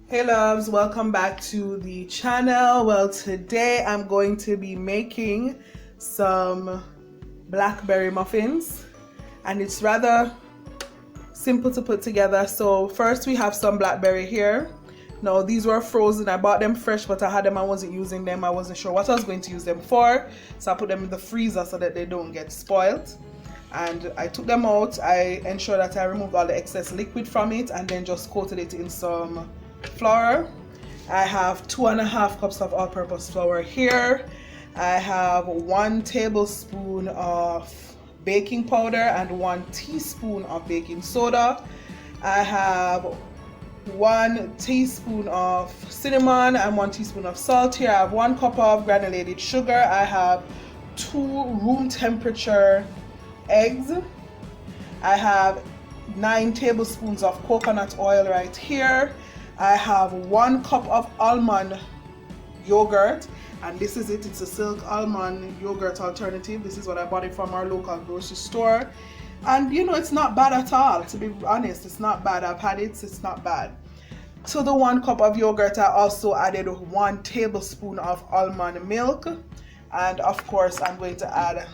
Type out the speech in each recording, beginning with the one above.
Hey loves, welcome back to the channel. Well, today I'm going to be making some blackberry muffins, and it's rather simple to put together. So first we have some blackberry here. Now these were frozen. I bought them fresh, but I had them, I wasn't using them. I wasn't sure what I was going to use them for, so I put them in the freezer so that they don't get spoiled. And I took them out. I ensured that I removed all the excess liquid from it and then just coated it in some flour. I have 2.5 cups of all-purpose flour here. I have 1 tablespoon of baking powder and 1 teaspoon of baking soda. I have 1 teaspoon of cinnamon and 1 teaspoon of salt here. I have 1 cup of granulated sugar. I have 2 room temperature eggs. I have 9 tablespoons of coconut oil right here. I have 1 cup of almond yogurt, and this is it. It's a silk almond yogurt alternative. This is what I bought it from our local grocery store, and you know, it's not bad at all. To be honest, it's not bad. I've had it, it's not bad. To the 1 cup of yogurt, I also added 1 tablespoon of almond milk, and of course I'm going to add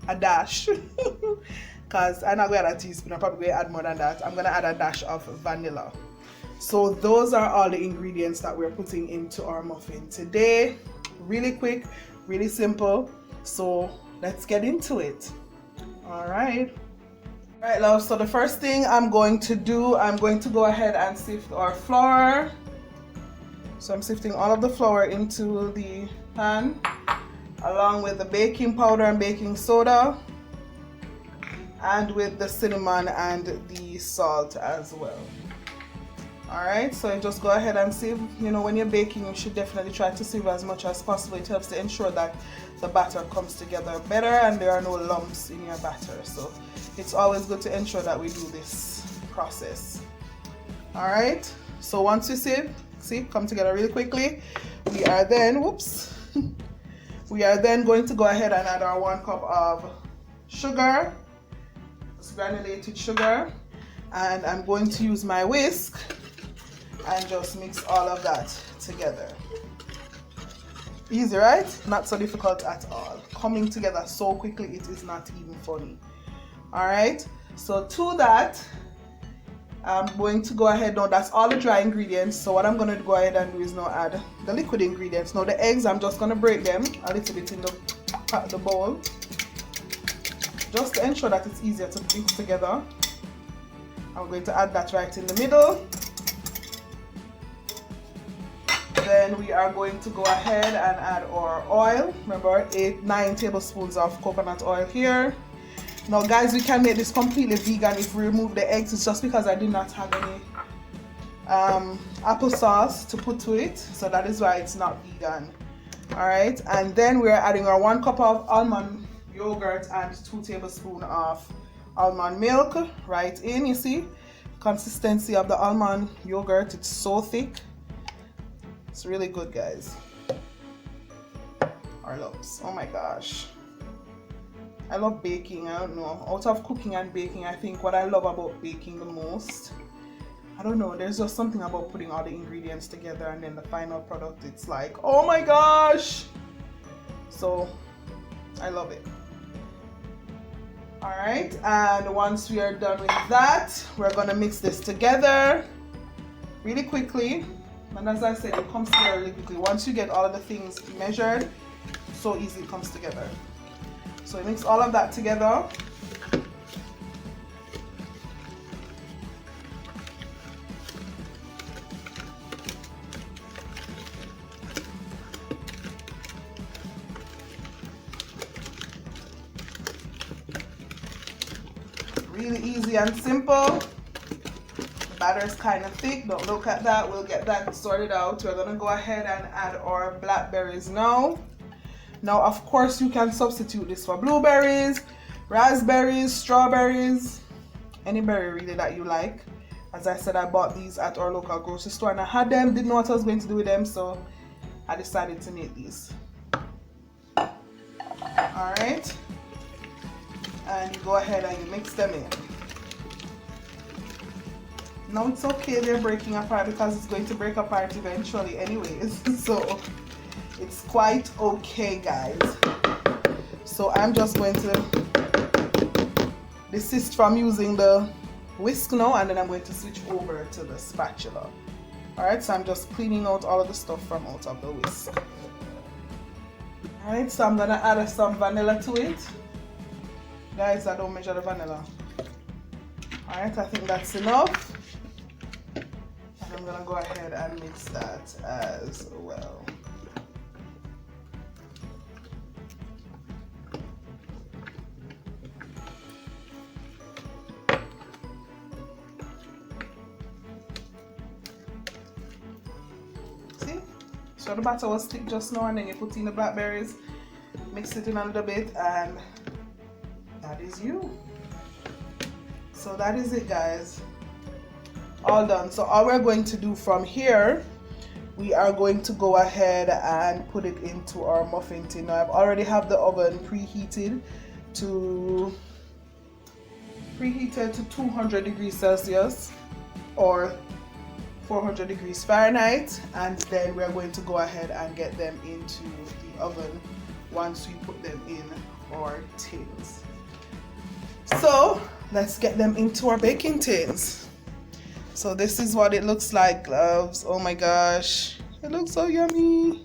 a dash because I'm not going to add a teaspoon. I'm probably going to add more than that. I'm going to add a dash of vanilla. So those are all the ingredients that we're putting into our muffin today. Really quick, really simple. So let's get into it. All right, love. So the first thing I'm going to do, I'm going to go ahead and sift our flour. So I'm sifting all of the flour into the pan along with the baking powder and baking soda, and with the cinnamon and the salt as well. Alright, so just go ahead and sieve. You know, when you're baking, you should definitely try to sieve as much as possible. It helps to ensure that the batter comes together better and there are no lumps in your batter. So it's always good to ensure that we do this process. Alright, so once you sieve, see, come together really quickly, we are then, we are then going to go ahead and add our 1 cup of sugar, granulated sugar, and I'm going to use my whisk and just mix all of that together. Easy, right? Not so difficult at all. Coming together so quickly, it is not even funny. All right, so to that, I'm going to go ahead. Now that's all the dry ingredients. So what I'm going to go ahead and do is now add the liquid ingredients. Now the eggs, I'm just going to break them a little bit in the bowl, just to ensure that it's easier to mix together. I'm going to add that right in the middle. Then we are going to go ahead and add our oil. Remember, 9 tablespoons of coconut oil here. Now guys, we can make this completely vegan if we remove the eggs. It's just because I did not have any applesauce to put to it, so that is why it's not vegan. Alright, and then we're adding our 1 cup of almond yogurt and 2 tablespoons of almond milk right in. You see consistency of the almond yogurt, it's so thick. It's really good, guys. Our loves, oh my gosh, I love baking. I don't know, out of cooking and baking, I think what I love about baking the most, I don't know, there's just something about putting all the ingredients together and then the final product, it's like, oh my gosh. So I love it. All right, and once we are done with that, we're gonna mix this together really quickly. And as I said, it comes together really quickly. Once you get all of the things measured, so easily it comes together. So we mix all of that together. Really easy and simple. The batter is kind of thick. Don't look at that. We'll get that sorted out. We're gonna go ahead and add our blackberries now. Now, of course, you can substitute this for blueberries, raspberries, strawberries, any berry really that you like. As I said, I bought these at our local grocery store and I had them, didn't know what I was going to do with them, so I decided to make these. All right, and you go ahead and you mix them in. No, it's okay, they're breaking apart because it's going to break apart eventually anyways. So it's quite okay, guys. So I'm just going to desist from using the whisk now, and then I'm going to switch over to the spatula. Alright, so I'm just cleaning out all of the stuff from out of the whisk. Alright, so I'm gonna add some vanilla to it. Guys, I don't measure the vanilla. Alright, I think that's enough. And I'm gonna go ahead and mix that as well. See? So the batter was thick just now, and then you put in the blackberries, mix it in a little bit, and that is you. So that is it, guys. All done. So all we're going to do from here, we are going to go ahead and put it into our muffin tin. Now I've already have the oven preheated to 200 degrees Celsius or 400 degrees Fahrenheit, and then we're going to go ahead and get them into the oven once we put them in our tins. So let's get them into our baking tins. So this is what it looks like, loves. Oh my gosh, it looks so yummy.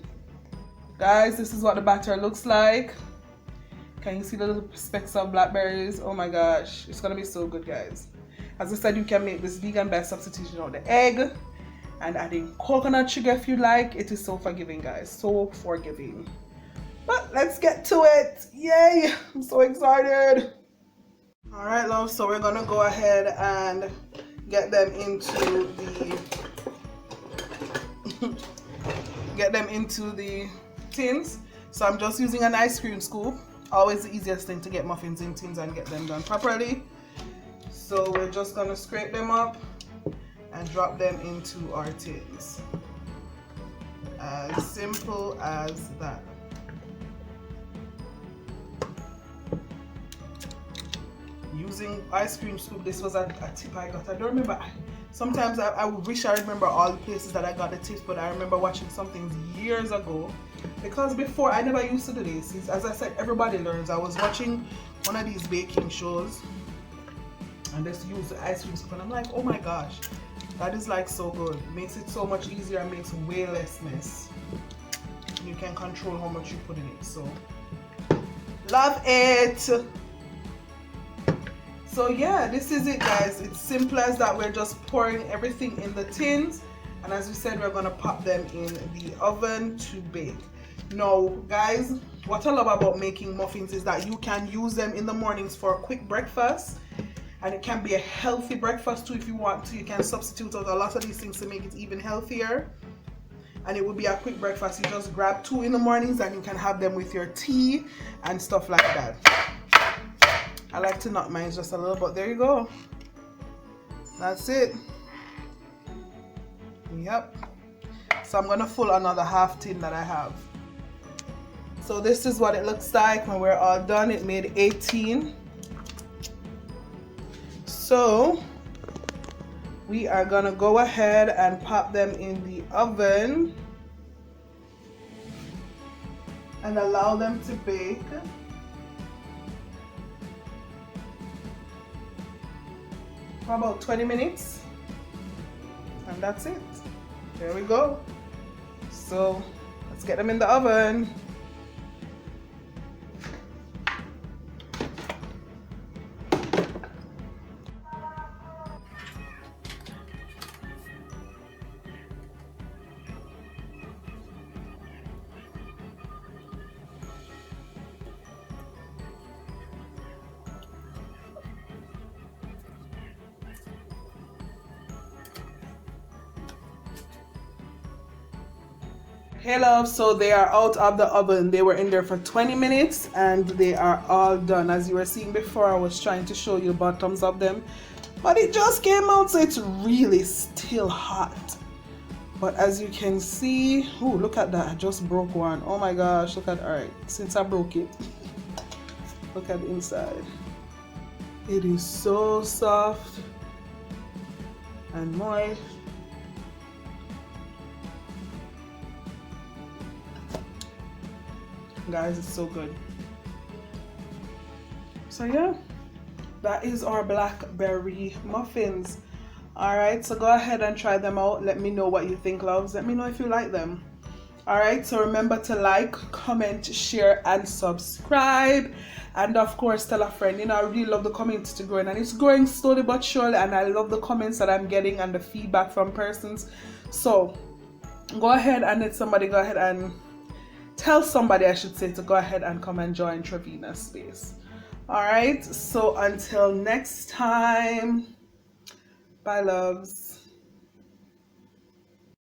Guys, this is what the batter looks like. Can you see the little specks of blackberries? Oh my gosh, it's gonna be so good, guys. As I said, you can make this vegan by substituting out the egg and adding coconut sugar if you like. It is so forgiving, guys, so forgiving. But let's get to it. Yay, I'm so excited. All right, love, so we're gonna go ahead and get them into the tins. So I'm just using an ice cream scoop. Always the easiest thing to get muffins in tins and get them done properly. So we're just gonna scrape them up and drop them into our tins. As simple as that. Using ice cream scoop, this was a tip I got. I don't remember. Sometimes I wish I remember all the places that I got the tips, but I remember watching some things years ago. Because before, I never used to do this. As I said, everybody learns. I was watching one of these baking shows and they use the ice cream scoop, and I'm like, oh my gosh, that is like so good. It makes it so much easier and makes way less mess. You can control how much you put in it. So, love it. So yeah, this is it, guys. It's simple as that. We're just pouring everything in the tins, and as we said, we're gonna pop them in the oven to bake. Now guys, what I love about making muffins is that you can use them in the mornings for a quick breakfast, and it can be a healthy breakfast too if you want to. You can substitute out a lot of these things to make it even healthier, and it will be a quick breakfast. You just grab 2 in the mornings and you can have them with your tea and stuff like that. I like to knot mine just a little, but there you go. That's it. Yep. So I'm gonna fill another half tin that I have. So this is what it looks like when we're all done. It made 18. So we are gonna go ahead and pop them in the oven and allow them to bake for about 20 minutes, and that's it. There we go. So let's get them in the oven. Hey love, so they are out of the oven. They were in there for 20 minutes and they are all done. As you were seeing before, I was trying to show you the bottoms of them, but it just came out, so it's really still hot. But as you can see, oh, look at that, I just broke one. Oh my gosh, look at, all right, since I broke it, look at the inside. It is so soft and moist. Guys, it's so good. So yeah, that is our blackberry muffins. All right, so go ahead and try them out. Let me know what you think, loves. Let me know if you like them. All right, so remember to like, comment, share, and subscribe. And of course, tell a friend. You know, I really love the comments to growing, and it's growing slowly but surely. And I love the comments that I'm getting and the feedback from persons. So go ahead and let somebody go ahead and tell somebody, I should say, to go ahead and come and join Trevina's space. All right, so until next time, bye, loves.